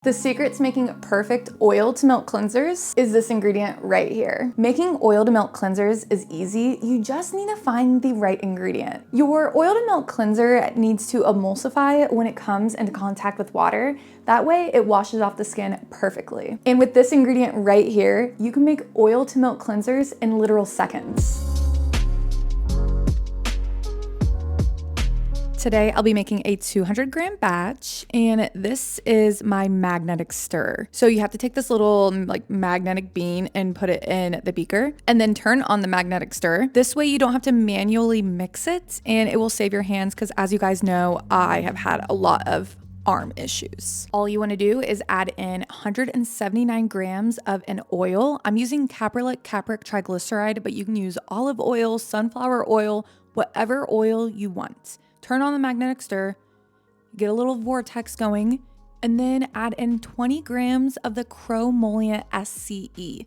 The secret to making perfect oil to milk cleansers is this ingredient right here. Making oil to milk cleansers is easy, you just need to find the right ingredient. Your oil to milk cleanser needs to emulsify when it comes into contact with water. That way it washes off the skin perfectly. And with this ingredient right here, you can make oil to milk cleansers in literal seconds. Today, I'll be making a 200-gram batch, and this is my magnetic stir. So you have to take this little magnetic bean and put it in the beaker, and then turn on the magnetic stir. This way you don't have to manually mix it, and it will save your hands because, as you guys know, I have had a lot of arm issues. All you want to do is add in 179 grams of an oil. I'm using caprylic triglyceride, but you can use olive oil, sunflower oil, whatever oil you want. Turn on the magnetic stir, get a little vortex going, and then add in 20 grams of the chromolia SCE.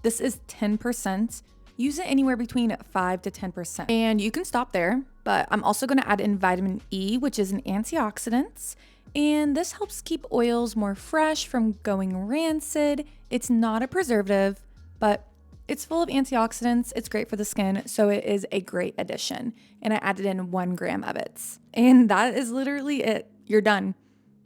This is 10%. Use it anywhere between 5 to 10%. And you can stop there, but I'm also going to add in vitamin E, which is an antioxidant. And this helps keep oils more fresh from going rancid. It's not a preservative, but it's full of antioxidants, it's great for the skin, so it is a great addition. And I added in 1 gram of it. And that is literally it. You're done.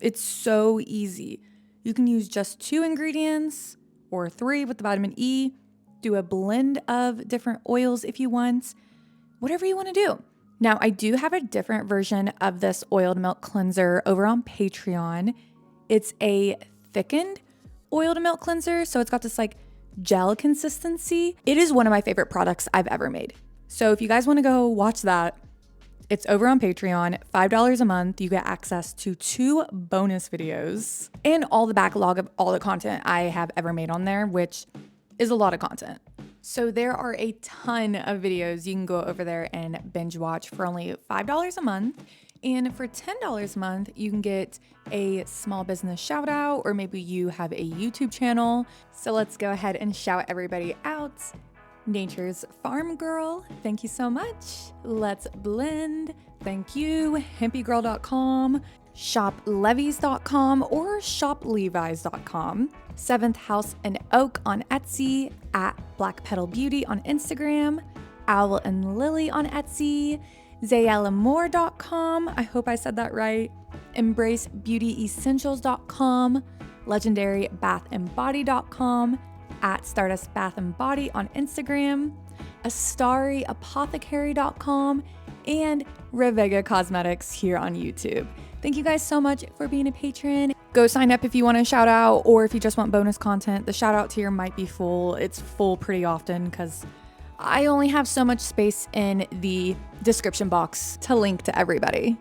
It's so easy. You can use just 2 ingredients or 3 with the vitamin E. Do a blend of different oils if you want. Whatever you want to do. Now, I do have a different version of this oiled milk cleanser over on Patreon. It's a thickened oiled milk cleanser, so it's got this gel consistency. It is one of my favorite products I've ever made. So if you guys want to go watch that, it's over on Patreon, $5 a month. You get access to 2 bonus videos and all the backlog of all the content I have ever made on there, which is a lot of content. So there are a ton of videos you can go over there and binge watch for only $5 a month. And for $10 a month, you can get a small business shout out, or maybe you have a YouTube channel. So let's go ahead and shout everybody out. Nature's Farm Girl, thank you so much. Let's Blend, thank you. HempyGirl.com, ShopLevi's.com or ShopLevi's.com. 7th House and Oak on Etsy, at Black Petal Beauty on Instagram, Owl and Lily on Etsy, ZayelaMoore.com, I hope I said that right, EmbraceBeautyEssentials.com, LegendaryBathandBody.com, at Stardust Bath and Body on Instagram, AstariApothecary.com, and Revega Cosmetics here on YouTube. Thank you guys so much for being a patron. Go sign up if you want a shout out, or if you just want bonus content. The shout out tier might be full. It's full pretty often because I only have so much space in the description box to link to everybody.